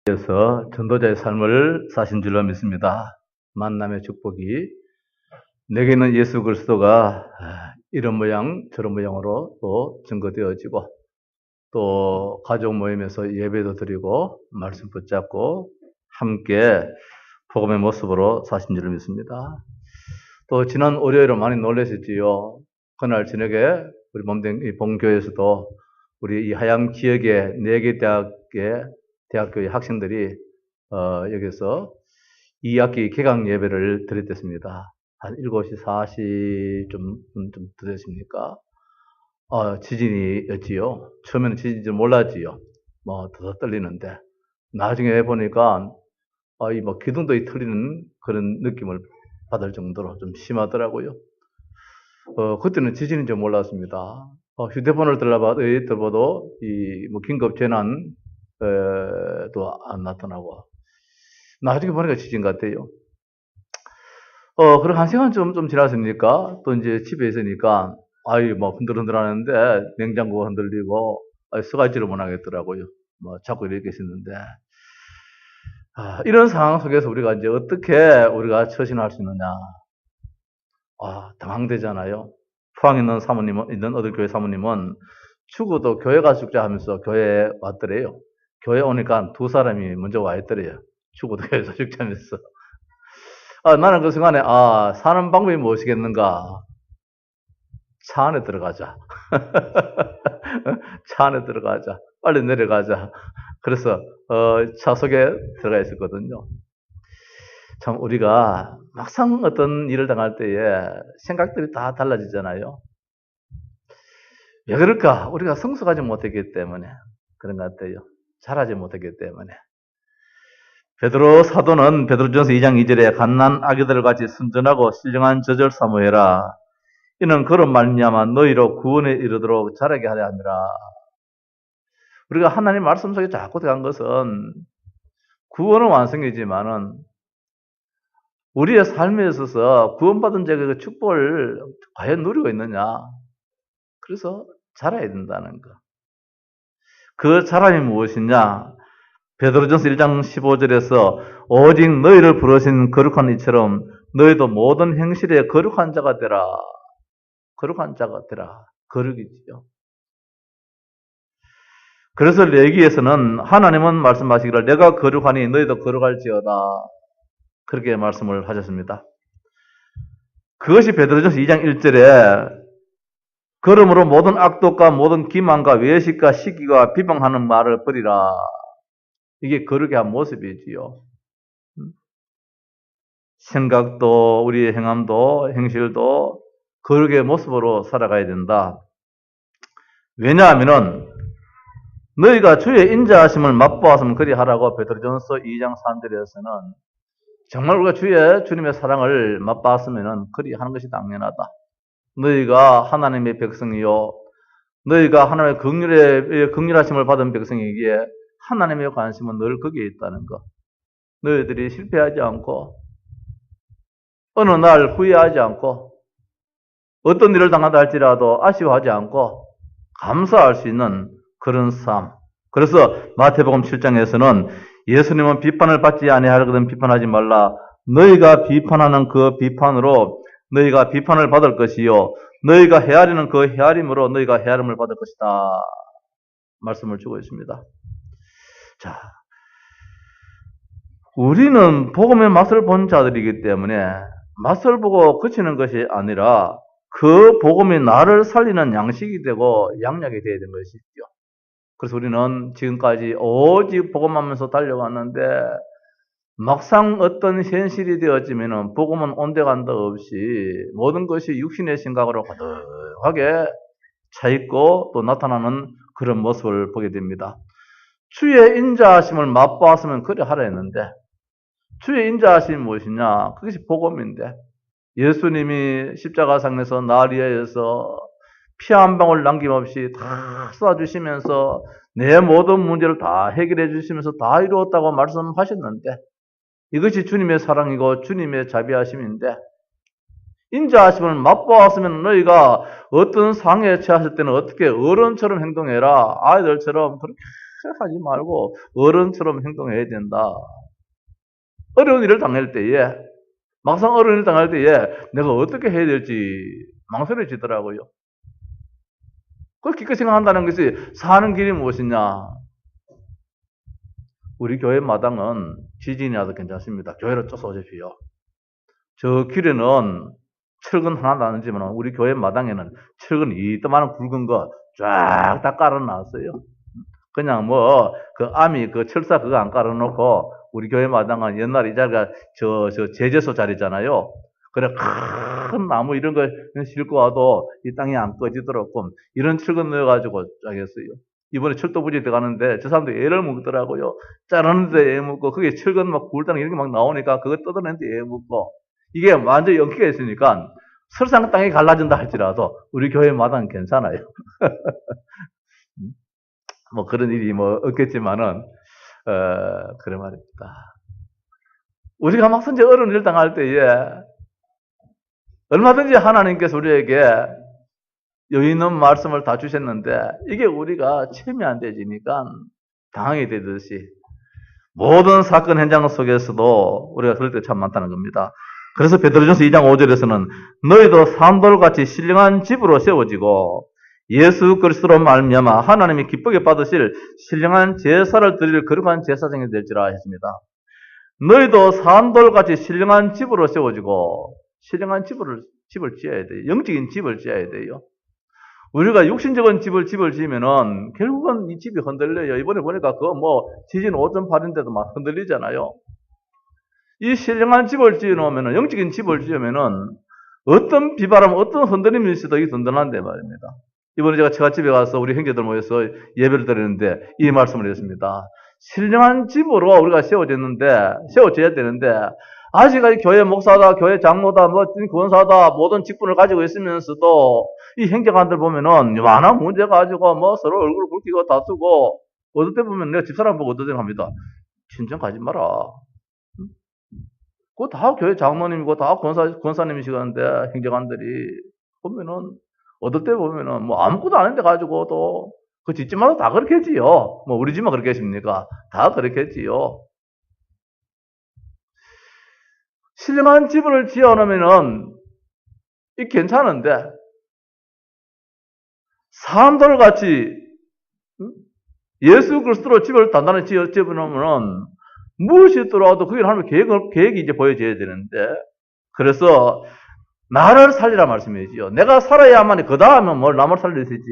이어서 전도자의 삶을 사신 줄로 믿습니다. 만남의 축복이 내게는 예수 그리스도가 이런 모양 저런 모양으로 또 증거되어지고 또 가족 모임에서 예배도 드리고 말씀 붙잡고 함께 복음의 모습으로 사신 줄로 믿습니다. 또 지난 월요일에 많이 놀라셨지요. 그날 저녁에 우리 몸된 본교에서도 우리 이 하양 지역의 4개 대학교의 학생들이 여기서 2학기 개강 예배를 드렸댔습니다. 한 7시 40좀 되셨습니까? 지진이었지요. 처음에는 지진인 줄 몰랐지요. 더 떨리는데 나중에 보니까 기둥도 틀리는 그런 느낌을 받을 정도로 좀 심하더라고요. 그때는 지진인 줄 몰랐습니다. 휴대폰을 들어봐도 긴급 재난 또 안 나타나고 나중에 보니까 지진 같아요. 그리고 한 시간 좀 지났으니까 또 이제 집에 있으니까 흔들흔들 하는데 냉장고가 흔들리고 쓰가지를 못 하겠더라고요. 자꾸 이렇게 있었는데 이런 상황 속에서 우리가 이제 어떻게 우리가 처신할 수 있느냐. 당황되잖아요. 포항에 있는 어들교회 사모님은 죽어도 교회 가서 죽자 하면서 교회에 왔더래요. 교회 오니까 2사람이 먼저 와 있더래요. 죽어도 교회에서 죽자면서. 나는 그 순간에, 사는 방법이 무엇이겠는가? 차 안에 들어가자. 차 안에 들어가자. 빨리 내려가자. 그래서, 차 속에 들어가 있었거든요. 참, 우리가 막상 어떤 일을 당할 때에 생각들이 다 달라지잖아요. 왜 그럴까? 우리가 성숙하지 못했기 때문에 그런 것 같아요. 잘하지 못했기 때문에. 베드로 사도는 베드로전서 2장 2절에 갓난 아기들 같이 순전하고 신령한 젖을 사모해라. 이는 그런 말미암아 너희로 구원에 이르도록 자라게 하려 함이라. 우리가 하나님 말씀 속에 자꾸 들어간 것은 구원은 완성이지만은 우리의 삶에 있어서 구원받은 자가 그 축복을 과연 누리고 있느냐. 그래서 자라야 된다는 거. 그 자람이 무엇이냐? 베드로전서 1장 15절에서 오직 너희를 부르신 거룩한 이처럼 너희도 모든 행실에 거룩한 자가 되라. 거룩한 자가 되라. 거룩이지요. 그래서 레위기에서는 하나님은 말씀하시기를 내가 거룩하니 너희도 거룩할지어다. 그렇게 말씀을 하셨습니다. 그것이 베드로전서 2장 1절에 그러므로 모든 악독과 모든 기만과 외식과 시기와 비방하는 말을 버리라. 이게 거룩의 한 모습이지요. 생각도 우리의 행함도 행실도 거룩의 모습으로 살아가야 된다. 왜냐하면은 너희가 주의 인자하심을 맛보았으면 그리하라고 베드로전서 2장 3절에서는 정말 우리가 주님의 사랑을 맛봤으면 그리하는 것이 당연하다. 너희가 하나님의 백성이요 너희가 하나님의 긍휼하심을 받은 백성이기에 하나님의 관심은 늘 거기에 있다는 것. 너희들이 실패하지 않고 어느 날 후회하지 않고 어떤 일을 당한다 할지라도 아쉬워하지 않고 감사할 수 있는 그런 삶. 그래서 마태복음 7장에서는 예수님은 비판을 받지 아니하거든 비판하지 말라. 너희가 비판하는 그 비판으로 너희가 비판을 받을 것이요 너희가 헤아리는 그 헤아림으로 너희가 헤아림을 받을 것이다. 말씀을 주고 있습니다. 자, 우리는 복음의 맛을 본 자들이기 때문에 맛을 보고 그치는 것이 아니라 그 복음이 나를 살리는 양식이 되고 양약이 되어야 되는 것이죠. 그래서 우리는 지금까지 오직 복음하면서 달려왔는데 막상 어떤 현실이 되어지면은 복음은 온데간데 없이 모든 것이 육신의 생각으로 가득하게 차있고 또 나타나는 그런 모습을 보게 됩니다. 주의 인자하심을 맛보았으면 그래 하라 했는데 주의 인자하심이 무엇이냐? 그것이 복음인데 예수님이 십자가상에서 날 위하여서 피 한 방울 남김없이 다 쏟아주시면서 내 모든 문제를 다 해결해 주시면서 다 이루었다고 말씀하셨는데 이것이 주님의 사랑이고 주님의 자비하심인데 인자하심을 맛보았으면 너희가 어떤 상해에 처하실 때는 어떻게 어른처럼 행동해라. 아이들처럼 그렇게 하지 말고 어른처럼 행동해야 된다. 어려운 일을 당할 때에, 막상 어려운 일을 당할 때에 내가 어떻게 해야 될지 망설여지더라고요. 그걸 깊게 생각한다는 것이 사는 길이 무엇이냐? 우리 교회 마당은 지진이 와도 괜찮습니다. 교회로 쫓아오십시오. 저 길에는 철근 하나 나는지만 우리 교회 마당에는 철근 이따만한 굵은 거 쫙 다 깔아놨어요. 그냥 뭐 그 아미 그 철사 그거 안 깔아놓고 우리 교회 마당은 옛날 이 자리가 저 제재소 자리잖아요. 그래 큰 나무 이런 거 싣고 와도 이 땅이 안 꺼지도록 이런 철근 넣어가지고 쫙 했어요. 이번에 철도부지 들어가는데 저 사람들 애를 먹더라고요. 자르는데 애 먹고 그게 철근 막 굴당 이런 게 막 나오니까 그거 뜯어내는데 애 먹고 이게 완전 연기가 있으니까 설상 땅이 갈라진다 할지라도 우리 교회 마당은 괜찮아요. 뭐 그런 일이 뭐 없겠지만은 그래 말입니다. 우리가 막선지 어려운 일 당할 때에 얼마든지 하나님께서 우리에게 여유 있는 말씀을 다 주셨는데 이게 우리가 체면 안 되지니까 당하게 되듯이 모든 사건 현장 속에서도 우리가 그럴 때 참 많다는 겁니다. 그래서 베드로전서 2장 5절에서는 너희도 산돌같이 신령한 집으로 세워지고 예수 그리스도로 말미암아 하나님이 기쁘게 받으실 신령한 제사를 드릴 거룩한 제사장이 될지라 했습니다. 너희도 산돌같이 신령한 집으로 세워지고 신령한 집을 지어야 돼요. 영적인 집을 지어야 돼요. 우리가 육신적인 집을 지으면은 결국은 이 집이 흔들려요. 이번에 보니까 그거 뭐 지진 5.8인데도 막 흔들리잖아요. 이 신령한 집을 지어놓으면은 영적인 집을 지으면은 어떤 비바람, 어떤 흔들림이 있어도 이게 든든한데 말입니다. 이번에 제가 처갓집에 가서 우리 형제들 모여서 예배를 드리는데 이 말씀을 했습니다. 신령한 집으로 우리가 세워져야 되는데 아직까지 교회 목사다, 교회 장로다, 뭐 권사다 모든 직분을 가지고 있으면서도 이 형제간들 보면은 많은 문제 가지고 뭐 서로 얼굴 붉히고 다투고 어떨 때 보면 내가 집사람 보고 어떨 때 합니다. 친정 가지 마라. 그거 다 교회 장로님이고 다 권사님이시는데 형제간들이 보면은 어떨 때 보면은 뭐 아무것도 아닌데 가지고도 그 집집마다 다 그렇게 했지요. 뭐 우리 집만 그렇게 했습니까? 다 그렇게 했지요. 신령한 집을 지어놓으면은 이 괜찮은데 산돌같이 예수 그리스도로 집을 단단히 지어놓으면은 무엇이 들어와도 그게 하나님의 계획이 이제 보여져야 되는데 그래서 나를 살리라 말씀이지요. 내가 살아야만 그 다음에 뭘 남을 살릴 수 있지.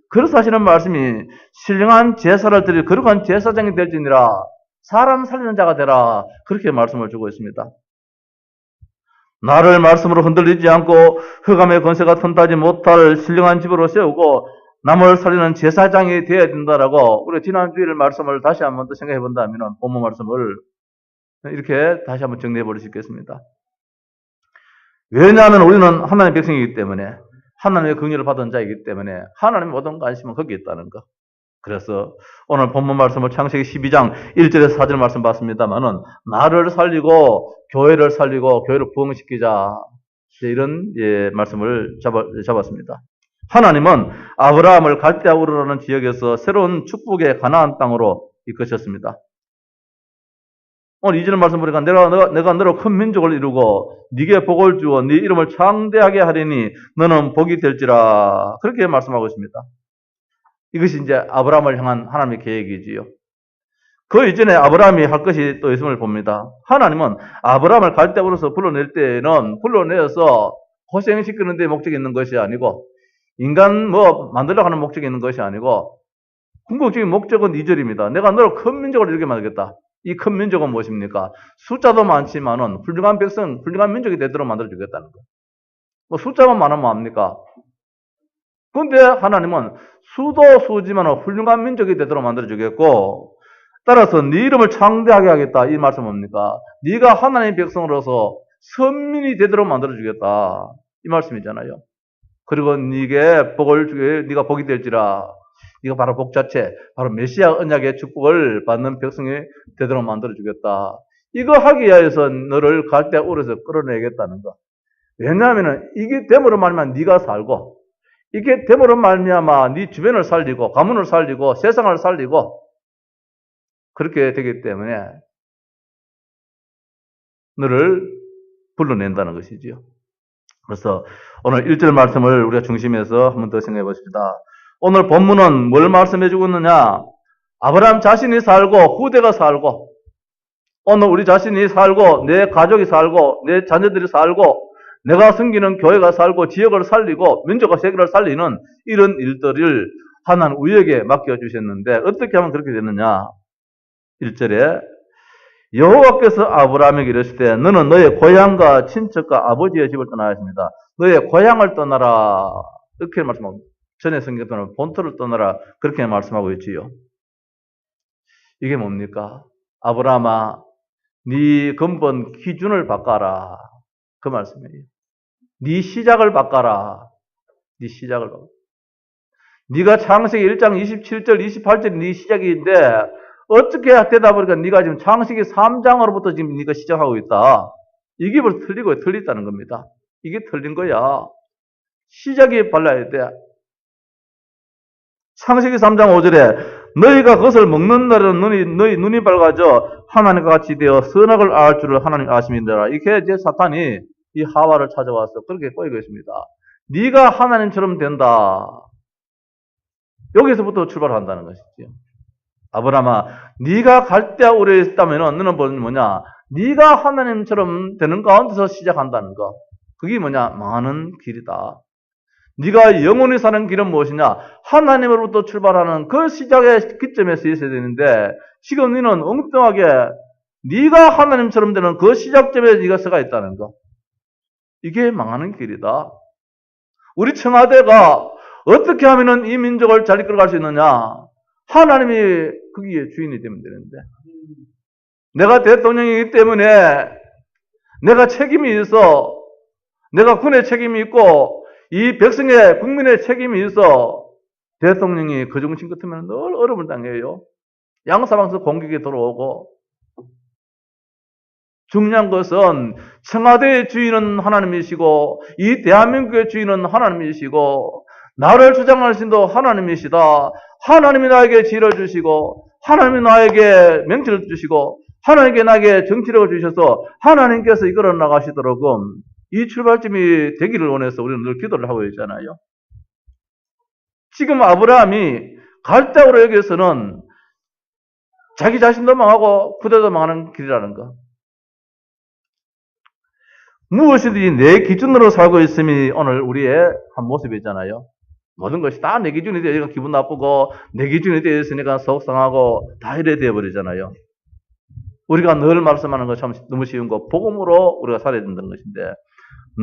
그래서 하시는 말씀이 신령한 제사를 드릴 거룩한 제사장이 될지니라 사람 살리는 자가 되라 그렇게 말씀을 주고 있습니다. 나를 말씀으로 흔들리지 않고 흑암의 권세가 튼다지 못할 신령한 집으로 세우고 남을 살리는 제사장이 되어야 된다라고 우리 지난주일 말씀을 다시 한번 더 생각해 본다면 본문 말씀을 이렇게 다시 한번 정리해 볼 수 있겠습니다. 왜냐하면 우리는 하나님의 백성이기 때문에 하나님의 긍휼을 받은 자이기 때문에 하나님의 모든 관심은 거기에 있다는 거. 그래서 오늘 본문 말씀을 창세기 12장 1절에서 4절 말씀 봤습니다만은 나를 살리고 교회를 부흥시키자 이런 말씀을 잡았습니다. 하나님은 아브라함을 갈대아 우르라는 지역에서 새로운 축복의 가나안 땅으로 이끄셨습니다. 오늘 2절 말씀 보니까 내가 너로 큰 민족을 이루고 네게 복을 주어 네 이름을 창대하게 하리니 너는 복이 될지라 그렇게 말씀하고 있습니다. 이것이 이제 아브라함을 향한 하나님의 계획이지요. 그 이전에 아브라함이 할 것이 또 있음을 봅니다. 하나님은 아브라함을 갈대아우르에서 불러낼 때에는 불러내서 고생시키는 데 목적이 있는 것이 아니고 인간 뭐 만들려고 하는 목적이 있는 것이 아니고 궁극적인 목적은 2절입니다. 내가 너를 큰 민족을 이루게 만들겠다. 이 큰 민족은 무엇입니까? 숫자도 많지만은 훌륭한 백성, 훌륭한 민족이 되도록 만들어주겠다는 거. 뭐 숫자만 많으면 뭐합니까? 그런데 하나님은 수도 수지만 훌륭한 민족이 되도록 만들어주겠고 따라서 네 이름을 창대하게 하겠다. 이 말씀 뭡니까? 네가 하나님의 백성으로서 선민이 되도록 만들어주겠다. 이 말씀이잖아요. 그리고 네게 복을 주게 네가 복이 될지라. 이거 바로 복 자체, 바로 메시아 언약의 축복을 받는 백성이 되도록 만들어주겠다. 이거 하기 위해서 너를 갈대아 우르에서 끌어내겠다는 거. 왜냐하면 이게 됨으로 말미암아 네가 살고 이게 됨으로 말미암아 네 주변을 살리고 가문을 살리고 세상을 살리고 그렇게 되기 때문에 너를 불러낸다는 것이지요. 그래서 오늘 1절 말씀을 우리가 중심에서 한 번 더 생각해 보십시다. 오늘 본문은 뭘 말씀해 주고 있느냐? 아브라함 자신이 살고 후대가 살고 오늘 우리 자신이 살고 내 가족이 살고 내 자녀들이 살고 내가 섬기는 교회가 살고 지역을 살리고 민족과 세계를 살리는 이런 일들을 하나님 우리에게 맡겨주셨는데 어떻게 하면 그렇게 되느냐? 1절에 여호와께서 아브라함에게 이르시되 너는 너의 고향과 친척과 아버지의 집을 떠나야 했습니다. 너의 고향을 떠나라 이렇게 말씀하고 전에 성경에는 본토를 떠나라 그렇게 말씀하고 있지요. 이게 뭡니까? 아브라함아 네 근본 기준을 바꿔라 그 말씀이에요. 네 시작을 바꿔라. 네 시작을 바꿔라. 네가 창세기 1장 27절 28절이 네 시작인데 어떻게 되다 보니까 네가 지금 창세기 3장으로부터 지금 네가 시작하고 있다. 이게 벌써 틀리고 틀렸다는 겁니다. 이게 틀린 거야. 시작이 발라야 돼. 창세기 3장 5절에 너희가 그것을 먹는 날은 너희 눈이 밝아져 하나님과 같이 되어 선악을 알 줄을 하나님 아심이니라. 이렇게 이제 사탄이 이 하와를 찾아와서 그렇게 꼬이고 있습니다. 네가 하나님처럼 된다. 여기서부터 출발한다는 것이죠. 아브라함아, 네가 갈대아 우레에 있다면 너는 뭐냐? 네가 하나님처럼 되는 가운데서 시작한다는 거. 그게 뭐냐? 많은 길이다. 네가 영원히 사는 길은 무엇이냐? 하나님으로부터 출발하는 그 시작의 기점에서 있어야 되는데 지금 너는 엉뚱하게 네가 하나님처럼 되는 그 시작점에 네가 서가 있다는 거. 이게 망하는 길이다. 우리 청와대가 어떻게 하면 이 민족을 잘 이끌어갈 수 있느냐? 하나님이 거기에 주인이 되면 되는데 내가 대통령이기 때문에 내가 책임이 있어. 내가 군의 책임이 있고 이 백성의 국민의 책임이 있어. 대통령이 그 정신 같으면 늘 어려움을 당해요. 양사방에서 공격이 들어오고 중요한 것은 청와대의 주인은 하나님이시고 이 대한민국의 주인은 하나님이시고 나를 주장하신도 하나님이시다. 하나님이 나에게 지혜를 주시고 하나님이 나에게 명철을 주시고 하나님께 나에게 정치력을 주셔서 하나님께서 이끌어 나가시도록은 이 출발점이 되기를 원해서 우리는 늘 기도를 하고 있잖아요. 지금 아브라함이 갈대아우르 여기에서는 자기 자신도 망하고 후대도 망하는 길이라는 거. 무엇이든지 내 기준으로 살고 있음이 오늘 우리의 한 모습이잖아요. 모든 것이 다 내 기준이 되니까 기분 나쁘고 내 기준이 되어 있으니까 속상하고 다 이래 되어버리잖아요. 우리가 늘 말씀하는 것 참 너무 쉬운 거 복음으로 우리가 살아야 된다는 것인데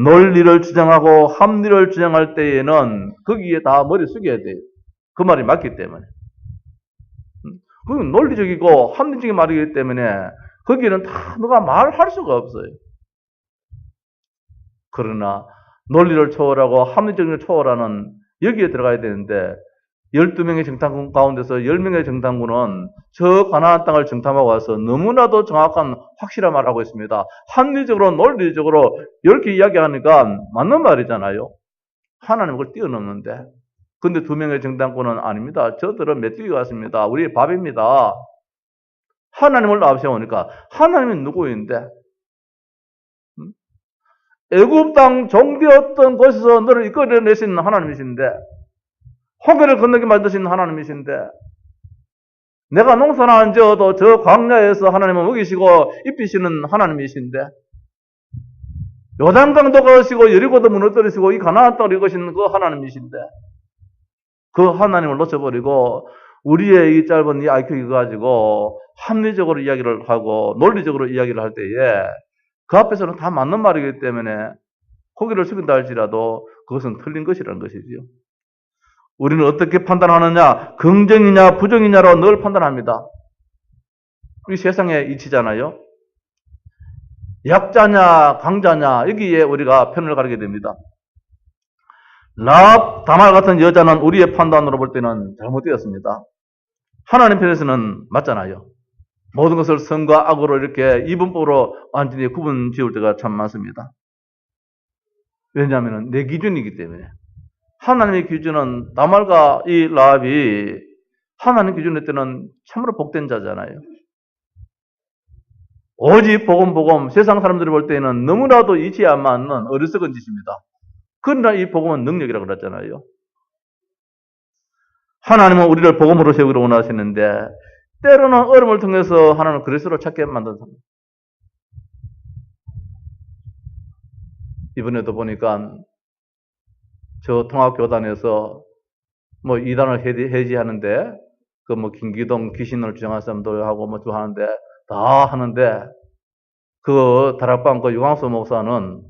논리를 주장하고 합리를 주장할 때에는 거기에 다 머리 숙여야 돼요. 그 말이 맞기 때문에. 그건 논리적이고 합리적인 말이기 때문에 거기는 다 누가 말할 수가 없어요. 그러나 논리를 초월하고 합리적을 초월하는 여기에 들어가야 되는데 12명의 정탐군 가운데서 10명의 정탐군은 저 가나안 땅을 정탐하고 와서 너무나도 정확한 확실한 말을 하고 있습니다. 합리적으로 논리적으로 이렇게 이야기하니까 맞는 말이잖아요. 하나님 그걸 뛰어넘는데. 근데 2명의 정탐군은 아닙니다. 저들은 메뚜기가 같습니다. 우리의 밥입니다. 하나님을 앞세우니까 하나님이 누구인데? 애굽 땅 종되었던 곳에서 너를 이끌어내신 하나님이신데 홍해를 건너게 만드신 하나님이신데 내가 농사를 안 지어도 저 광야에서 하나님은 먹이시고 입히시는 하나님이신데 요단강도 거시고 여리고도 무너뜨리시고 이 가나안 땅을 이끄시는 그 하나님이신데 그 하나님을 놓쳐버리고 우리의 이 짧은 이 IQ 가지고 합리적으로 이야기를 하고 논리적으로 이야기를 할 때에 그 앞에서는 다 맞는 말이기 때문에 고개를 숙인다 할지라도 그것은 틀린 것이라는 것이지요. 우리는 어떻게 판단하느냐? 긍정이냐 부정이냐로 늘 판단합니다. 우리 세상의 이치잖아요. 약자냐 강자냐 여기에 우리가 편을 가르게 됩니다. 라합 다말 같은 여자는 우리의 판단으로 볼 때는 잘못되었습니다. 하나님 편에서는 맞잖아요. 모든 것을 선과 악으로 이렇게 이분법으로 완전히 구분 지을 때가 참 많습니다. 왜냐하면 내 기준이기 때문에. 하나님의 기준은 다말과 이 라합이 하나님 기준일 때는 참으로 복된 자잖아요. 오직 복음, 세상 사람들이 볼 때는 너무나도 이치에 안 맞는 어리석은 짓입니다. 그러나 이 복음은 능력이라고 그랬잖아요. 하나님은 우리를 복음으로 세우기를 원하시는데 때로는 어려움을 통해서 하나님은 그리스도를 찾게 만든다. 이번에도 보니까 저 통합교단에서 뭐 이단을 해지하는데 그 뭐 김기동 귀신을 주장한 사람들 하고 뭐 하는데 다 하는데 그 다락방 그 유광수 목사는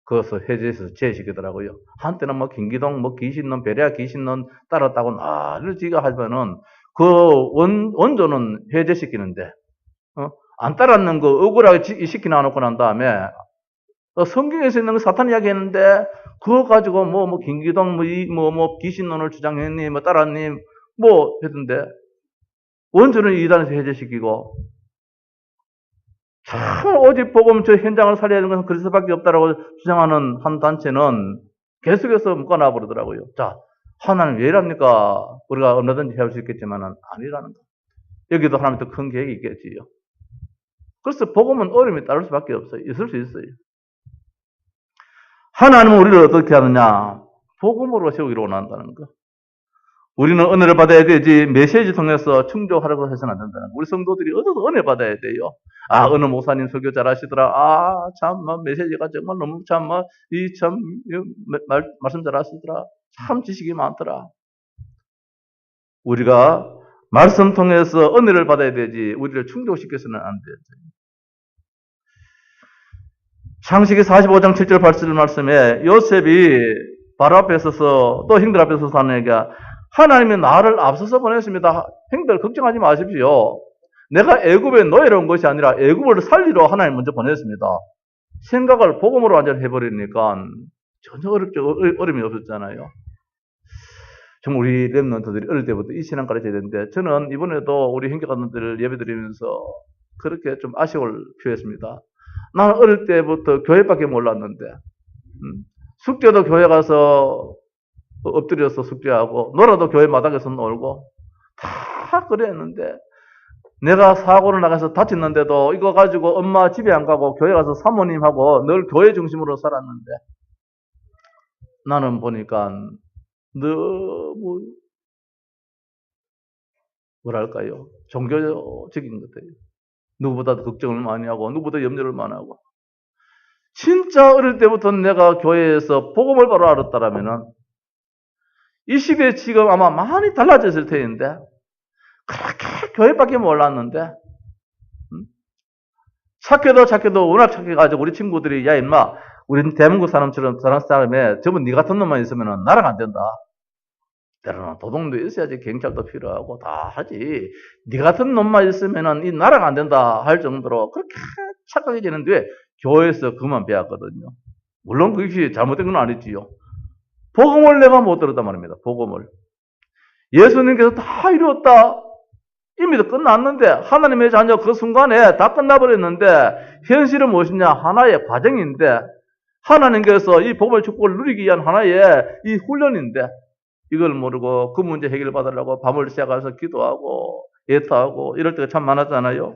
그것을 해제해서 제시키더라고요. 한때는 뭐 김기동 뭐 귀신론 베레아 귀신론 따랐다고 나를 지가 하면은 그 원조는 해제시키는데 안 따랐는 거 억울하게 시키놔놓고 난 다음에 성경에서 있는 거 사탄 이야기했는데 그거 가지고 뭐 김기동 뭐 귀신론을 주장했니 뭐 따랐니 뭐 했던데 원조는 이단에서 해제시키고 참 오직 복음 저 현장을 살려야 하는 것은 그리스도밖에 없다라고 주장하는 한 단체는 계속해서 묶어놔 버리더라고요. 자, 하나님 왜 이랍니까? 우리가 얼마든지 해볼 수 있겠지만은 아니라는 거. 여기도 하나님 더 큰 계획이 있겠지요. 그래서 복음은 어려움이 따를 수밖에 없어요. 있을 수 있어요. 하나님은 우리를 어떻게 하느냐? 복음으로 세우기를 원한다는 거. 우리는 은혜를 받아야 되지 메시지 통해서 충족하려고 해서는 안 된다는 거. 우리 성도들이 얻어도 은혜 받아야 돼요. 아, 어느 목사님 설교 잘하시더라. 아, 참, 메시지가 정말 너무 참, 말씀 잘하시더라. 참 지식이 많더라. 우리가 말씀 통해서 은혜를 받아야 되지 우리를 충족시켜서는 안 되죠. 창세기 45장 7절 8절 말씀에 요셉이 바로 앞에 서서 또 형들 앞에 서서 하는 얘기가 하나님이 나를 앞서서 보냈습니다. 형들 걱정하지 마십시오. 내가 애굽에 노예로 온 것이 아니라 애굽을 살리러 하나님 먼저 보냈습니다. 생각을 복음으로 완전히 해버리니까 전혀 어려움이 없었잖아요. 정말 우리 렘넌트들이 어릴 때부터 이 신앙 가르쳐야 되는데 저는 이번에도 우리 형제가들을 예배드리면서 그렇게 좀 아쉬움을 표했습니다. 나는 어릴 때부터 교회밖에 몰랐는데 숙제도 교회 가서 엎드려서 숙제하고 놀아도 교회 마당에서 놀고 다 그랬는데 내가 사고를 나가서 다쳤는데도 이거 가지고 엄마 집에 안 가고 교회 가서 사모님하고 늘 교회 중심으로 살았는데 나는 보니까 너무 뭐랄까요? 종교적인 것 같아요. 누구보다도 걱정을 많이 하고 누구보다 염려를 많이 하고 진짜 어릴 때부터 내가 교회에서 복음을 바로 알았다라면은 이 시대에 지금 아마 많이 달라졌을 텐데 그렇게 교회밖에 몰랐는데 착해도 워낙 착해가지고 우리 친구들이 야 임마 우리는 대한민국 사람처럼 다른 사람에 저분 네 같은 놈만 있으면 나랑 안 된다. 때로는 도둑도 있어야지 경찰도 필요하고 다 하지. 네 같은 놈만 있으면 이 나라가 안 된다 할 정도로 그렇게 착하게 되는데 교회에서 그만 배웠거든요. 물론 그것이 잘못된 건 아니지요. 복음을 내가 못 들었단 말입니다. 복음을. 예수님께서 다 이루었다. 이미 끝났는데 하나님의 자녀 그 순간에 다 끝나버렸는데 현실은 무엇이냐? 하나의 과정인데 하나님께서 이 복음의 축복을 누리기 위한 하나의 이 훈련인데 이걸 모르고 그 문제 해결 받으려고 밤을 새가서 기도하고 애타하고 이럴 때가 참 많았잖아요.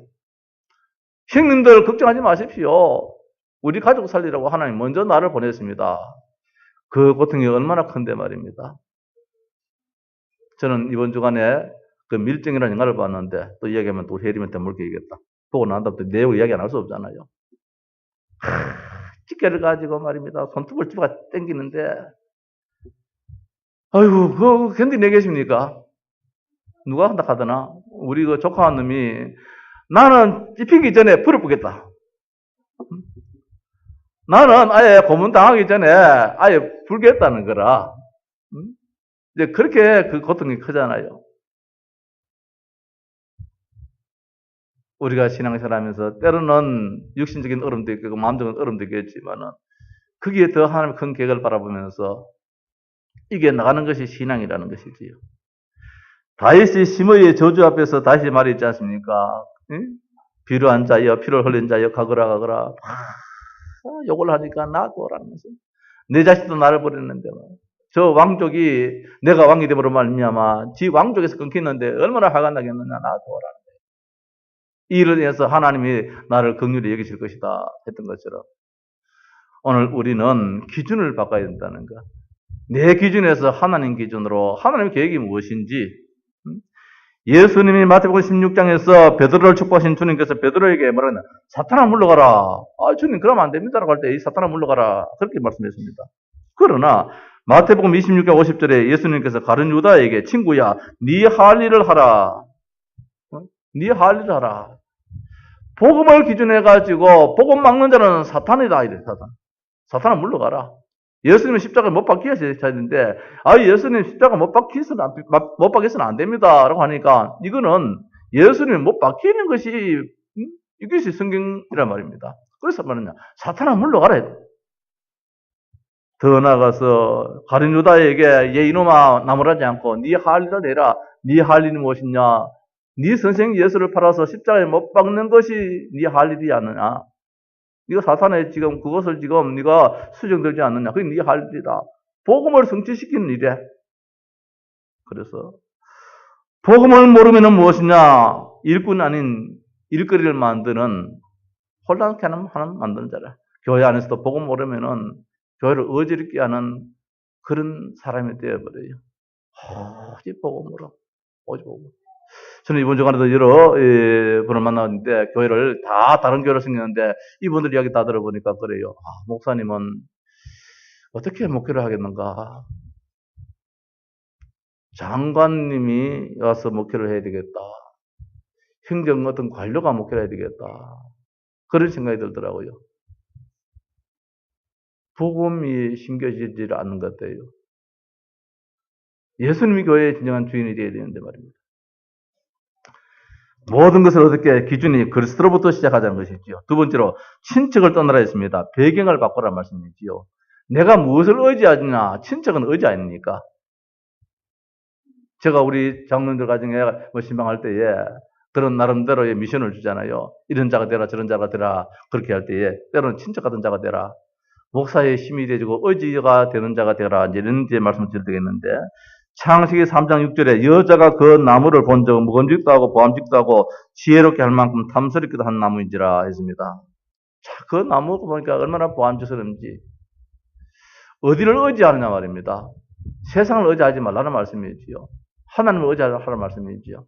형님들 걱정하지 마십시오. 우리 가족 살리라고 하나님 먼저 나를 보냈습니다. 그 고통이 얼마나 큰데 말입니다. 저는 이번 주간에 그 밀정이라는 영화를 봤는데 또 이야기하면 또 해리면 되물게 얘기겠다. 보고 난 다음에 내용을 이야기 안 할 수 없잖아요. 집게를 가지고 말입니다. 손톱을 집어가 땡기는데 아이고 그거 견디내겠습니까? 누가 한다 하더나 우리 그 조카 한 놈이 나는 찝히기 전에 불을 끄겠다. 나는 아예 고문 당하기 전에 아예 불겠다는 거라. 이제 그렇게 그 고통이 크잖아요. 우리가 신앙생활 하면서 때로는 육신적인 어려움도 있고 마음적인 어려움도 있겠지만은 거기에 더 하나님의 큰 계획을 바라보면서 이게 나가는 것이 신앙이라는 것이지요. 다윗이 심의의 저주 앞에서 다시 말이 있지 않습니까? 응? 비루한 자여, 피를 흘린 자여, 가거라. 욕을 하니까 놔둬라면서. 내 자식도 나를 버렸는데, 저 왕족이 내가 왕이 되므로 말미암아 지 왕족에서 끊기는데 얼마나 화가 나겠느냐, 놔둬라. 이 일을 위해서 하나님이 나를 긍휼히 여기실 것이다 했던 것처럼 오늘 우리는 기준을 바꿔야 된다는 것. 내 기준에서 하나님 기준으로 하나님의 계획이 무엇인지 예수님이 마태복음 16장에서 베드로를 축복하신 주님께서 베드로에게 뭐라 했나? 사탄아 물러가라. 주님 그러면 안 됩니다라고 할 때 이 사탄아 물러가라. 그렇게 말씀했습니다. 그러나 마태복음 26장 50절에 예수님께서 가룟 유다에게 친구야 네 할 일을 하라. 네 할 일을 하라. 복음을 기준해 가지고 복음 막는 자는 사탄이다 이래 사탄. 사탄아 물러가라. 예수님은 십자가를 못 박히셔야 되는데, 예수님 십자가 못 박혀서는 안 됩니다. 라고 하니까, 이거는 예수님이 못 박히는 것이, 이것이 성경이란 말입니다. 그래서 말하냐, 사탄아 물러가라. 더 나아가서, 가룟 유다에게, 얘 이놈아, 나무라지 않고, 네 할 일을 해라. 네 할 일이 무엇이냐? 네 선생 예수를 팔아서 십자가에 못 박는 것이 네 할 일이지 않느냐? 네가 사탄에 지금 그것을 지금 네가 수정되지 않느냐? 그게 네 할 일이다. 복음을 성취시키는 일이래. 그래서 복음을 모르면은 무엇이냐? 일꾼 아닌 일거리를 만드는 혼란케 하는 만드는 자라. 교회 안에서도 복음 모르면은 교회를 어지럽게 하는 그런 사람이 되어버려요. 오직 복음으로. 오직 복음. 저는 이번 주간에도 여러 분을 만났는데 교회를 다 다른 교회로 생겼는데 이분들 이야기 다 들어보니까 그래요. 목사님은 어떻게 목회를 하겠는가? 장관님이 와서 목회를 해야 되겠다. 행정 어떤 관료가 목회를 해야 되겠다. 그런 생각이 들더라고요. 복음이 심겨지지 않는 것 같아요. 예수님이 교회의 진정한 주인이 되어야 되는데 말입니다. 모든 것을 어떻게 기준이 그리스도로부터 시작하자는 것이지요. 두 번째로 친척을 떠나라 했습니다. 배경을 바꾸라 말씀이지요. 내가 무엇을 의지하느냐? 친척은 의지 아닙니까? 제가 우리 장로님들 가정에 신방할 때에 그런 나름대로의 미션을 주잖아요. 이런 자가 되라 저런 자가 되라 그렇게 할 때에 때로는 친척 같은 자가 되라. 목사의 힘이 되고 의지가 되는 자가 되라. 이런 말씀을 드려야 되겠는데 창세기 3장 6절에 여자가 그 나무를 본 적 먹음직도 하고 보암직도 하고 지혜롭게 할 만큼 탐스럽기도 한 나무인지라 했습니다. 자, 그 나무가 보니까 얼마나 보암직스러운지 어디를 의지하느냐 말입니다. 세상을 의지하지 말라는 말씀이지요. 하나님을 의지하라는 말씀이지요.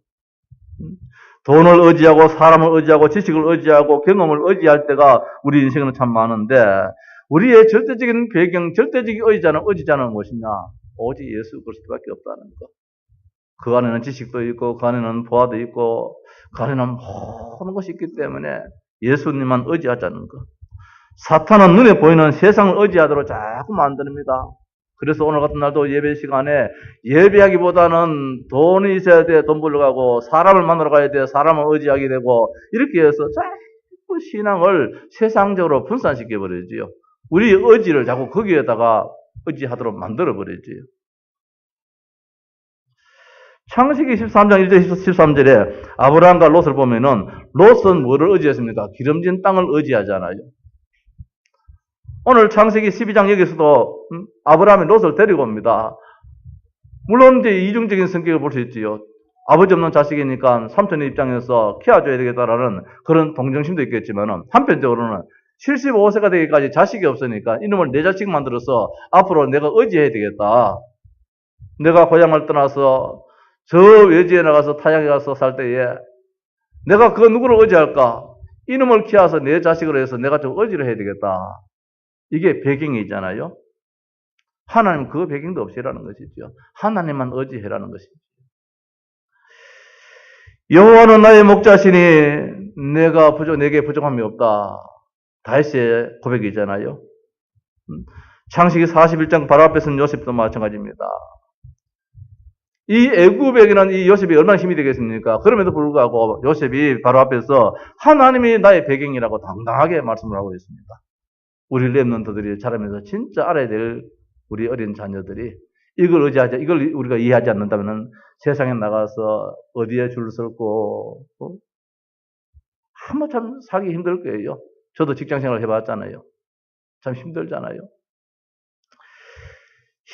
돈을 의지하고 사람을 의지하고 지식을 의지하고 경험을 의지할 때가 우리 인생은 참 많은데 우리의 절대적인 배경, 절대적인 의지자는 무엇이냐? 오직 예수 그리스도밖에 없다는 것. 그 안에는 지식도 있고 그 안에는 보아도 있고 그 안에는 모든 것이 있기 때문에 예수님만 의지하자는 것. 사탄은 눈에 보이는 세상을 의지하도록 자꾸 만듭니다. 그래서 오늘 같은 날도 예배 시간에 예배하기보다는 돈이 있어야 돼, 돈 벌러가고 사람을 만나러 가야 돼, 사람을 의지하게 되고 이렇게 해서 자꾸 신앙을 세상적으로 분산시켜 버리지요. 우리 의지를 자꾸 거기에다가 의지하도록 만들어 버리지요. 창세기 13장 1절 13절에 아브라함과 롯을 보면은 롯은 뭐를 의지했습니까? 기름진 땅을 의지하잖아요. 오늘 창세기 12장 여기서도 아브라함이 롯을 데리고 옵니다. 물론 이제 이중적인 성격을 볼 수 있지요. 아버지 없는 자식이니까 삼촌의 입장에서 키워줘야 되겠다라는 그런 동정심도 있겠지만은 한편적으로는 75세가 되기까지 자식이 없으니까 이놈을 내 자식 만들어서 앞으로 내가 의지해야 되겠다. 내가 고향을 떠나서 저 외지에 나가서 타향에 가서 살 때에 내가 그 누구를 의지할까? 이놈을 키워서 내 자식으로 해서 내가 좀 의지를 해야 되겠다. 이게 배경이잖아요. 하나님 그 배경도 없이라는 것이죠. 하나님만 의지해라는 것이죠. 여호와는 나의 목자시니 내게 부족함이 없다. 다윗의 고백이잖아요. 창세기 41장 바로 앞에 쓴 요셉도 마찬가지입니다. 이 애굽에게는 이 요셉이 얼마나 힘이 되겠습니까? 그럼에도 불구하고 요셉이 바로 앞에서 하나님이 나의 배경이라고 당당하게 말씀을 하고 있습니다. 우리 렘넌트들이 자라면서 진짜 알아야 될 우리 어린 자녀들이 이걸 우리가 이해하지 않는다면 세상에 나가서 어디에 줄 서고 한번 참 살기 힘들 거예요. 저도 직장생활 해봤잖아요. 참 힘들잖아요.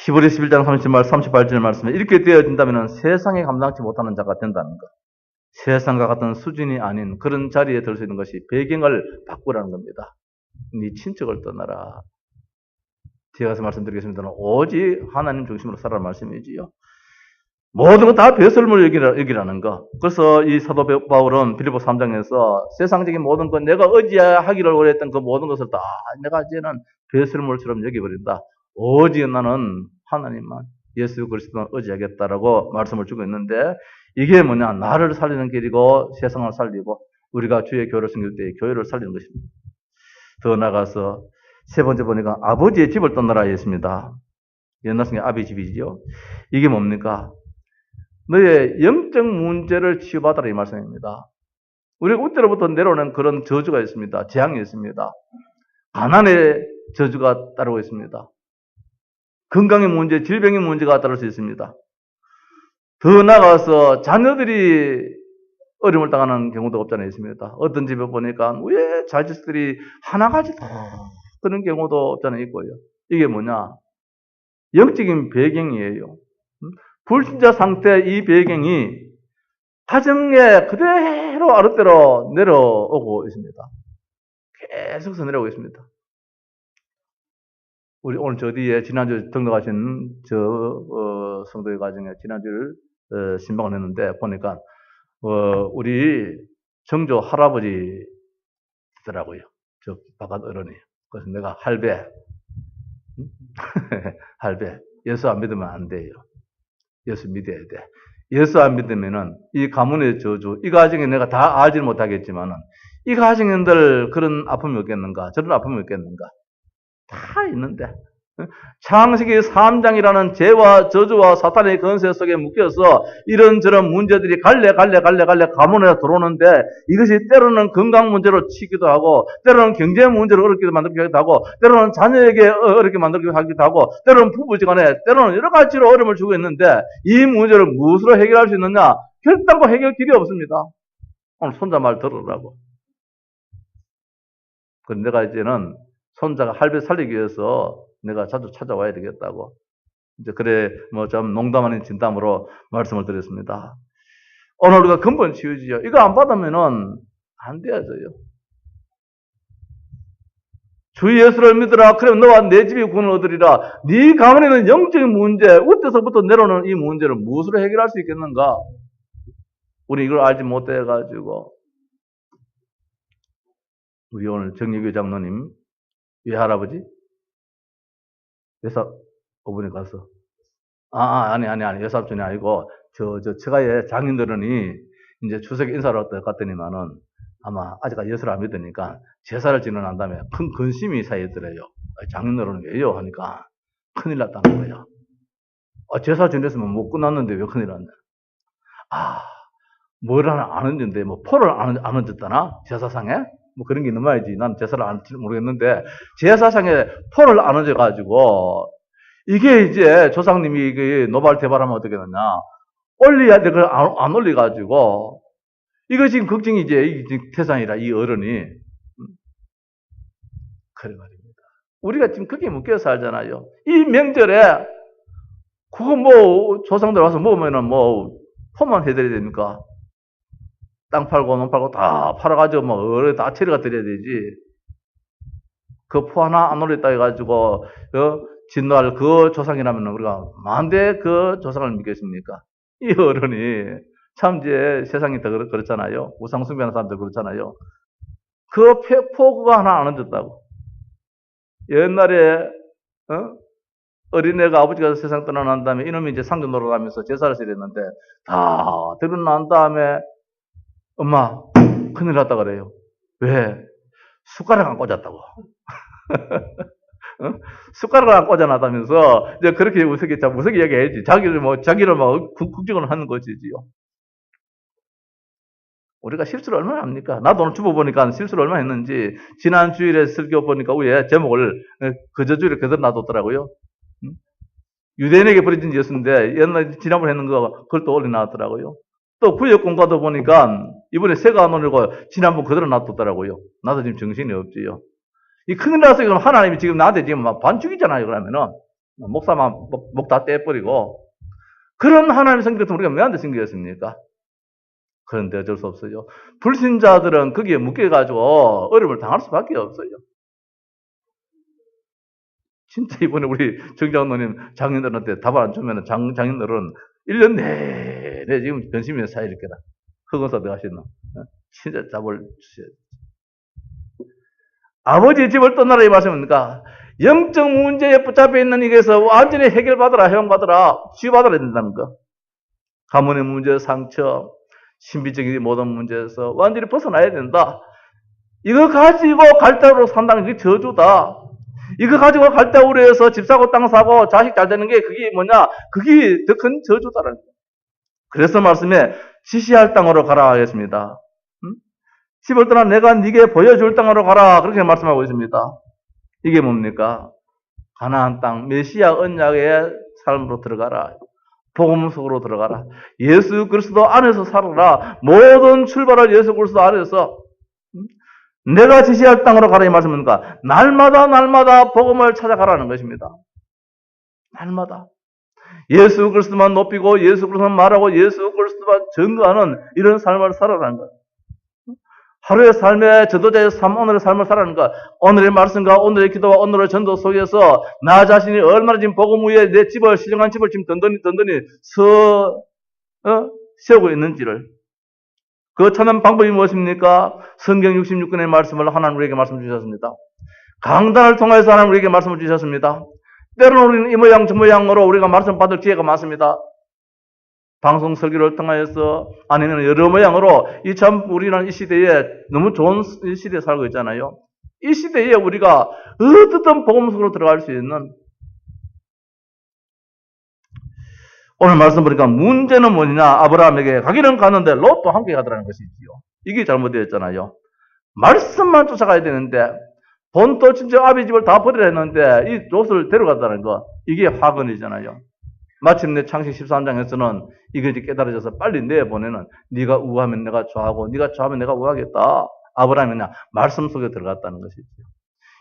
히브리서 11장 38절 말씀에 이렇게 되어진다면 세상에 감당치 못하는 자가 된다는 것. 세상과 같은 수준이 아닌 그런 자리에 들 수 있는 것이 배경을 바꾸라는 겁니다. 네 친척을 떠나라. 뒤에 가서 말씀드리겠습니다는 오직 하나님 중심으로 살아라는 말씀이지요. 모든 것 다 배설물 여기라는 거. 그래서 이 사도 바울은 빌립보 3장에서 세상적인 모든 것, 내가 의지하기를 원했던 그 모든 것을 다 내가 이제는 배설물처럼 여겨버린다. 오직 나는 하나님만, 예수 그리스도만 의지하겠다라고 말씀을 주고 있는데, 이게 뭐냐? 나를 살리는 길이고 세상을 살리고 우리가 주의 교회를 섬길 때 교회를 살리는 것입니다. 더 나아가서 세 번째 보니까 아버지의 집을 떠나라 했습니다. 옛날 성경 아비 집이지요. 이게 뭡니까? 너의 영적 문제를 치유받아라 이 말씀입니다. 우리가 우때로부터 내려오는 그런 저주가 있습니다. 재앙이 있습니다. 가난의 저주가 따르고 있습니다. 건강의 문제, 질병의 문제가 따를 수 있습니다. 더 나아가서 자녀들이 어려움을 당하는 경우도 없잖아요. 있습니다. 어떤 집에 보니까 왜 자식들이 하나가지도 그런 경우도 없잖아요. 있고요. 이게 뭐냐? 영적인 배경이에요. 불신자 상태 이 배경이 가정에 그대로 아랫대로 내려오고 있습니다. 계속해서 내려오고 있습니다. 우리 오늘 저 뒤에 지난주 등록하신 성도의 가정에 지난주를 신방을 했는데 보니까 우리 정조 할아버지더라고요. 저 바깥 어른이. 그래서 내가 할배 할배 예수 안 믿으면 안 돼요. 예수 믿어야 돼. 예수 안 믿으면은 이 가문의 저주, 이 가정에 내가 다 알지 못하겠지만은 이 가정인들 그런 아픔이 없겠는가? 저런 아픔이 없겠는가? 다 있는데. 창세기 3장이라는 죄와 저주와 사탄의 건세 속에 묶여서 이런저런 문제들이 갈래 가문에 들어오는데 이것이 때로는 건강 문제로 치기도 하고 때로는 경제 문제로 어렵게 만들기도 하고 때로는 자녀에게 어렵게 만들기도 하기도 하고 때로는 부부지간에 때로는 여러 가지로 어려움을 주고 있는데 이 문제를 무엇으로 해결할 수 있느냐? 결단과 해결 길이 없습니다. 오늘 손자 말 들으라고. 그래서 내가 이제는 손자가 할배 살리기 위해서 내가 자주 찾아와야 되겠다고. 이제 그래, 좀 농담 아닌 진담으로 말씀을 드렸습니다. 오늘 우리가 근본 치유지요. 이거 안 받으면은 안 되어져요. 주 예수를 믿으라. 그럼 너와 내 집이 구원을 얻으리라. 네 가문에는 영적인 문제, 어때서부터 내려오는 이 문제를 무엇으로 해결할 수 있겠는가? 우리 이걸 알지 못해가지고. 우리 오늘 정예교 장로님, 외할아버지? 여사, 어머니 가서. 아니. 여사촌이 아니고, 처가의 장인들은이 이제 추석에 인사를 갔더니만은 아마 아직까지 예수를 안 믿으니까 제사를 지내는 다음에 큰 근심이 쌓이더래요. 장인들은 왜요? 하니까 큰일 났다는 거예요. 제사 지냈으면 못 끝났는데 왜 큰일 났냐? 뭘 하나 안 얹었는데, 포를 안 얹었다나? 제사상에? 그런 게 있는 말이지. 난 제사를 안 모르겠는데, 제사상에 포를 안 얹어가지고, 이게 이제 조상님이 노발대발하면 어떻게 되냐. 올려야 돼. 그걸 안 올려가지고, 이거 지금 걱정이 이제 태산이라, 이 어른이. 그래 말입니다. 우리가 지금 그게 묶여 살잖아요. 이 명절에, 그거 조상들 와서 먹으면은 포만 해드려야 됩니까? 땅 팔고 농 팔고 다 팔아가지고 어뢰 다 처리가 드려야 되지. 그 포 하나 안 올렸다 해가지고 진노할 그 조상이라면 우리가 만대 그 조상을 믿겠습니까? 이 어른이 참 이제 세상이 더 그렇잖아요. 우상 숭배하는 사람들 그렇잖아요. 그 포 그거 하나 안 얹었다고. 옛날에 어린애가 아버지가 세상 떠나난 다음에 이놈이 이제 상주 놀러 가면서 제사를 지냈는데 다 들고 난 다음에 엄마, 큰일 났다 그래요. 왜? 숟가락 안 꽂았다고. 숟가락을 안 꽂아놨다면서, 이제 그렇게 무섭게 이야기해야지. 자기를 국정을 하는 것이지요. 우리가 실수를 얼마나 합니까? 나도 오늘 주보 보니까 실수를 얼마나 했는지, 지난 주일에 설교 보니까 위에 제목을 그저 주일에 그대로 놔뒀더라고요. 유대인에게 버려진 예수인데, 옛날에 지난번에 했는 거, 그걸 또 올려놨더라고요. 또 구역공과도 보니까 이번에 새가 안 올리고 지난번 그대로 놔뒀더라고요. 나도 지금 정신이 없지요. 이 큰일 나서 이건 하나님이 지금 나한테 지금 반죽이잖아요. 그러면은 목사만 목 다 떼버리고 그런 하나님의 성격 같은 우리가 왜 안 돼 생겼습니까? 그런데 어쩔 수 없어요. 불신자들은 거기에 묶여가지고 어려움을 당할 수밖에 없어요. 진짜 이번에 우리 정장로님 장인들한테 답을 안 주면 장인들은 1년 내내 지금 변심에 쌓일 거다. 흑원사 들어가시나. 진짜 답을 주셔야 돼. 아버지 집을 떠나라 이 말씀입니까? 영적 문제에 붙잡혀 있는 이게서 완전히 해결받아라, 해방받아라, 치유받아야 된다는 거. 가문의 문제, 상처, 신비적인 모든 문제에서 완전히 벗어나야 된다. 이거 가지고 갈대로 산다는 게 저주다. 이거 가지고 갈대우로 해서 집 사고 땅 사고 자식 잘 되는 게 그게 뭐냐? 그게 더 큰 저주다라는 거예요. 그래서 말씀에 지시할 땅으로 가라 하겠습니다. 집을 떠나 내가 네게 보여줄 땅으로 가라 그렇게 말씀하고 있습니다. 이게 뭡니까? 가나안 땅 메시아 언약의 삶으로 들어가라. 복음 속으로 들어가라. 예수 그리스도 안에서 살아라. 모든 출발을 예수 그리스도 안에서 내가 지시할 땅으로 가라 이 말씀입니까? 날마다 복음을 찾아가라는 것입니다. 날마다. 예수 그리스도만 높이고 예수 그리스도만 말하고 예수 그리스도만 증거하는 이런 삶을 살아라는 것. 하루의 삶의 저도자의 삶, 오늘의 삶을 살아가는 것. 오늘의 말씀과 오늘의 기도와 오늘의 전도 속에서 나 자신이 얼마나 지금 복음 위에 내 집을, 신령한 집을 지금 든든히 세우고 있는지를. 그 찾는 방법이 무엇입니까? 성경 66권의 말씀을 하나님 우리에게 말씀 주셨습니다. 강단을 통해서 하나님 우리에게 말씀을 주셨습니다. 때로는 우리는 이 모양 저 모양으로 우리가 말씀 받을 기회가 많습니다. 방송 설교를 통해서 아니면 여러 모양으로 이 참 우리는 이 시대에 너무 좋은 이 시대에 살고 있잖아요. 이 시대에 우리가 어떻든 복음 속으로 들어갈 수 있는 오늘 말씀 보니까 문제는 뭐냐? 아브라함에게 가기는 가는데 롯도 함께 가더라는 것이지요. 이게 잘못되었잖아요. 말씀만 쫓아가야 되는데 본토 친척 아비 집을 다 버리라 했는데 이 롯을 데려갔다는 거 이게 화근이잖아요. 마침내 창세기 13장에서는 이거 이제 깨달아져서 빨리 내보내는 네가 우하면 내가 좌하고 네가 좌하면 내가 우하겠다. 아브라함이냐 말씀 속에 들어갔다는 것이죠.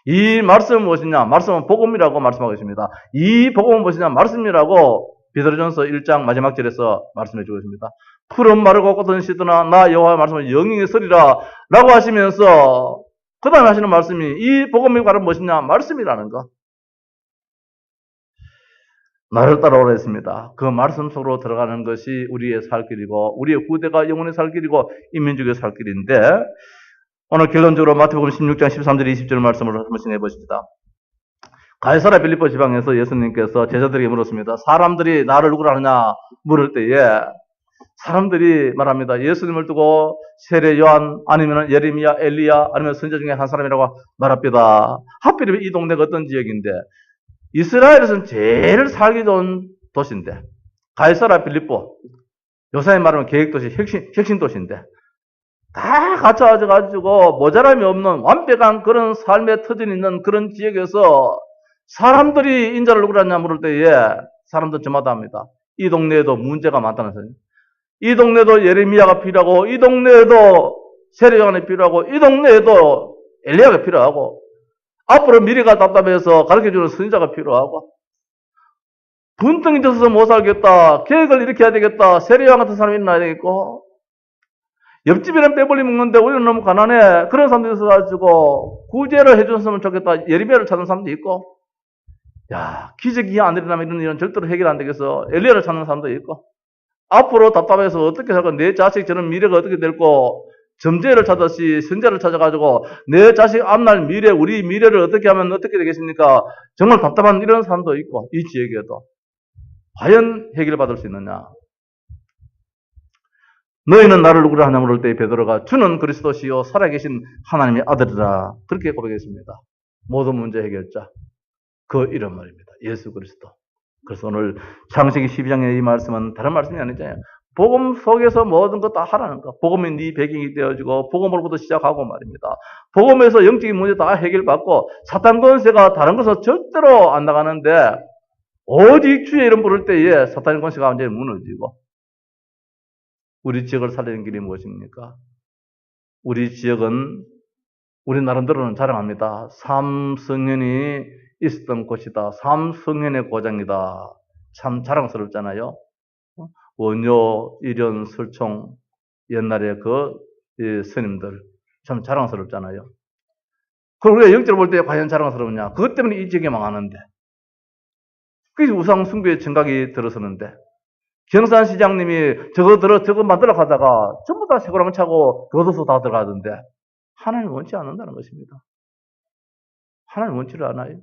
이 말씀은 무엇이냐? 말씀은 복음이라고 말씀하고 있습니다. 이 복음은 무엇이냐? 말씀이라고 베드로전서 1장 마지막 절에서 말씀해 주고 있습니다. 푸른 마르고 꽃은 시드나 나 여호와의 말씀은 영영이 서리라 라고 하시면서 그 다음에 하시는 말씀이 이 복음이 바로 무엇이냐? 말씀이라는 거. 나를 따라오라 했습니다. 그 말씀 속으로 들어가는 것이 우리의 살 길이고 우리의 후대가 영원히 살 길이고 인민족의 살 길인데 오늘 결론적으로 마태복음 16장 13절 20절 말씀을 한번씩 해보십시다. 가이사랴 빌립보 지방에서 예수님께서 제자들에게 물었습니다. 사람들이 나를 누구라 하느냐 물을 때에 사람들이 말합니다. 예수님을 두고 세례 요한 아니면 예레미야 엘리야 아니면 선지자 중에 한 사람이라고 말합니다. 하필이면 이 동네가 어떤 지역인데 이스라엘에서는 제일 살기 좋은 도시인데 가이사랴 빌립보 요새 말하면 계획도시 혁신도시인데 다 갖춰가지고 모자람이 없는 완벽한 그런 삶의 터전이 있는 그런 지역에서 사람들이 인자를 누구라 하냐 물을 때에 사람들 저마다 합니다. 이 동네에도 문제가 많다는 소리. 이 동네에도 예레미야가 필요하고 이 동네에도 세례 요한이 필요하고 이 동네에도 엘리야가 필요하고 앞으로 미래가 답답해서 가르쳐주는 선지자가 필요하고 분등이 져서 못 살겠다. 계획을 이렇게 해야 되겠다. 세례요한 같은 사람이 있나야 되겠고 옆집이랑 빼벌리 먹는데 우리는 너무 가난해. 그런 사람들이 있어가지고 구제를 해줬으면 좋겠다. 예레미야를 찾는 사람도 있고 야 기적이 안 일어나면 이런 일은 절대로 해결 안 되겠어. 엘리야를 찾는 사람도 있고 앞으로 답답해서 어떻게 살까 내 자식 저런 미래가 어떻게 될고 점쟁이를 찾았지 선자를 찾아가지고 내 자식 앞날 미래 우리 미래를 어떻게 하면 어떻게 되겠습니까? 정말 답답한 이런 사람도 있고 이 지역에도 과연 해결받을 수 있느냐? 너희는 나를 누구라 하냐 물을 때 베드로가 주는 그리스도시요 살아계신 하나님의 아들이라 그렇게 고백했습니다. 모든 문제 해결자 그 이름 말입니다. 예수 그리스도. 그래서 오늘 창세기 12장의 이 말씀은 다른 말씀이 아니잖아요. 복음 속에서 모든 것 다 하라는 거. 복음이 네 배경이 되어지고 복음으로부터 시작하고 말입니다. 복음에서 영적인 문제 다 해결받고 사탄 권세가 다른 것은 절대로 안 나가는데 오직 주의 이름 부를 때에 사탄의 권세가 완전히 무너지고 우리 지역을 살리는 길이 무엇입니까? 우리 지역은 우리 나름대로는 자랑합니다. 삼성년이 있었던 곳이다. 삼성년의 고장이다. 참 자랑스럽잖아요. 원효, 일연, 설총 옛날에 이 스님들 참 자랑스럽잖아요. 그럼 우리가 영적으로 볼 때 과연 자랑스럽냐? 그것 때문에 이 지역이 망하는데. 그게 우상 숭배의 정각이 들어서는데. 경산시장님이 저거 만들어 가다가 전부 다 쇠고랑 차고 교도소 다 들어가던데. 하나님 원치 않는다는 것입니다. 하나님 원치를 않아요.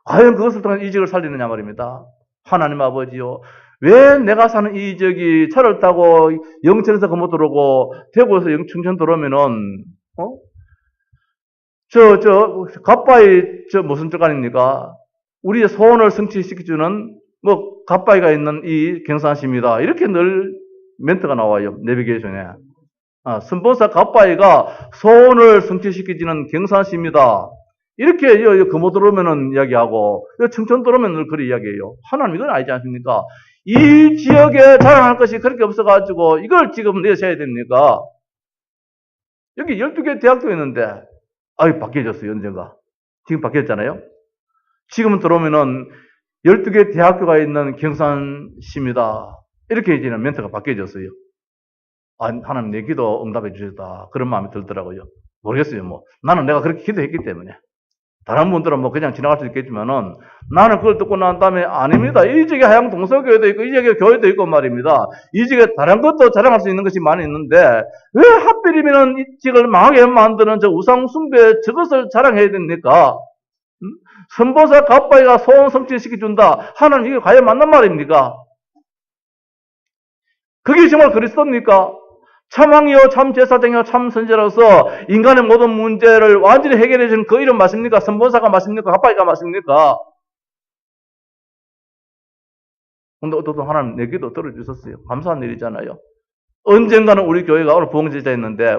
과연 그것을 통해 이 지역을 살리느냐 말입니다. 하나님 아버지요. 왜 내가 사는 이 지역이 차를 타고 영천에서 금호 들어오고 대구에서 충천 들어오면은 갑바이 무슨 쪽 아닙니까? 우리의 소원을 성취시켜주는 갑바이가 있는 이 경산시입니다. 이렇게 늘 멘트가 나와요. 내비게이션에. 선보사 갑바이가 소원을 성취시켜주는 경산시입니다. 이렇게 금호 들어오면은 이야기하고 충천 들어오면 늘 그렇게 이야기해요. 하나님 이건 아니지 않습니까? 이 지역에 자랑할 것이 그렇게 없어가지고 이걸 지금 내셔야 됩니까? 여기 12개 대학도 있는데 바뀌어졌어요. 언젠가. 지금 바뀌었잖아요. 지금 들어오면은 12개 대학교가 있는 경산시입니다. 이렇게 이제는 멘트가 바뀌어졌어요. 하나님 내 기도 응답해 주셨다. 그런 마음이 들더라고요. 모르겠어요. 나는 내가 그렇게 기도했기 때문에. 다른 분들은 그냥 지나갈 수 있겠지만은 나는 그걸 듣고 난 다음에 아닙니다. 이 지역에 하양 동서교회도 있고 이 지역에 교회도 있고 말입니다. 이 지역에 다른 것도 자랑할 수 있는 것이 많이 있는데 왜 하필이면 이 지역을 망하게 만드는 저 우상 숭배 저것을 자랑해야 됩니까? 선보사 갑바이가 소원 성취시켜준다. 하나님 이게 과연 맞는 말입니까? 그게 정말 그리스도입니까? 참왕이요, 참제사장이요, 참선제로서 인간의 모든 문제를 완전히 해결해 주는 그 이름 맞습니까? 선보사가 맞습니까? 갑바이가 맞습니까? 근데 어떻든 하나님 내 기도 들어주셨어요. 감사한 일이잖아요. 언젠가는 우리 교회가 오늘 부흥제자 있는데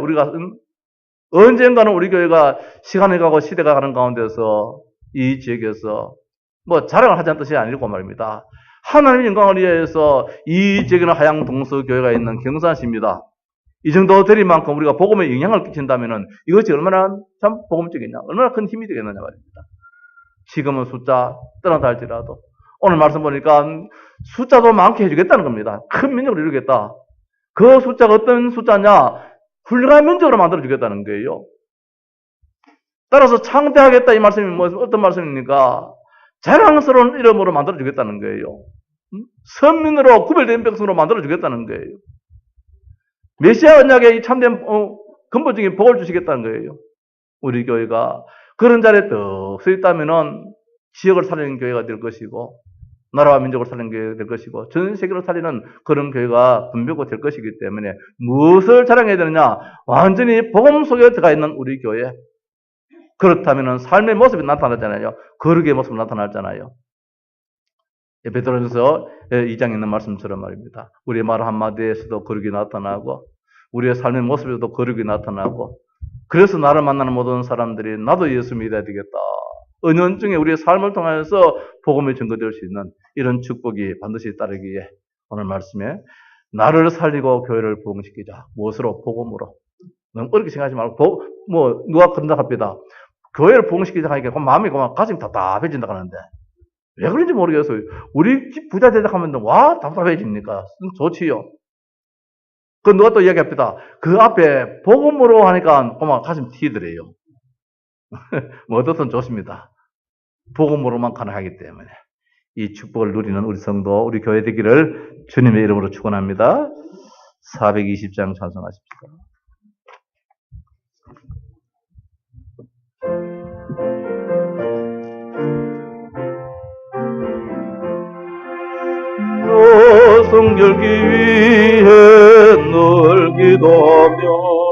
언젠가는 우리 교회가 시간이 가고 시대가 가는 가운데서 이 지역에서 자랑을 하자는 뜻이 아니고 말입니다. 하나님의 영광을 위해서 이 지역에는 하양 동서교회가 있는 경산시입니다. 이 정도 드릴 만큼 우리가 복음에 영향을 끼친다면은 이것이 얼마나 참 복음적이냐, 얼마나 큰 힘이 되겠느냐 말입니다. 지금은 숫자 떠나다 할지라도 오늘 말씀 보니까 숫자도 많게 해주겠다는 겁니다. 큰 민족을 이루겠다. 그 숫자가 어떤 숫자냐? 훌륭한 민족으로 만들어주겠다는 거예요. 따라서 창대하겠다 이 말씀이 어떤 말씀입니까? 자랑스러운 이름으로 만들어주겠다는 거예요. 선민으로 구별된 백성으로 만들어주겠다는 거예요. 메시아 언약의 이 참된 근본적인 복을 주시겠다는 거예요. 우리 교회가 그런 자리에 떡 서 있다면은 지역을 살리는 교회가 될 것이고 나라와 민족을 살리는 교회가 될 것이고 전 세계를 살리는 그런 교회가 분명히 될 것이기 때문에 무엇을 자랑해야 되느냐? 완전히 복음 속에 들어가 있는 우리 교회. 그렇다면은 삶의 모습이 나타나잖아요. 거룩의 모습이 나타나잖아요. 베드로전서 2장에 있는 말씀처럼 말입니다. 우리의 말 한마디에서도 거룩이 나타나고 우리의 삶의 모습에도 거룩이 나타나고 그래서 나를 만나는 모든 사람들이 나도 예수 믿어야 되겠다. 은연중에 우리의 삶을 통해서 복음이 증거될 수 있는 이런 축복이 반드시 따르기에 오늘 말씀에 나를 살리고 교회를 부흥시키자. 무엇으로? 복음으로. 너무 어렵게 생각하지 말고 누가 그런다 합니다. 교회를 부흥시키자 하니까 마음이 가슴이 답답해진다 하는데 왜 그런지 모르겠어요. 우리 집 부자 되자 하면 와 답답해집니까? 좋지요. 그 누가 또 이야기합니다. 그 앞에 복음으로 하니까 가슴 튀더래요. 어떻든 좋습니다. 복음으로만 가능하기 때문에 이 축복을 누리는 우리 성도, 우리 교회 되기를 주님의 이름으로 축원합니다. 420장 찬송하십시오. 너 성결기 위해 늘 기도하며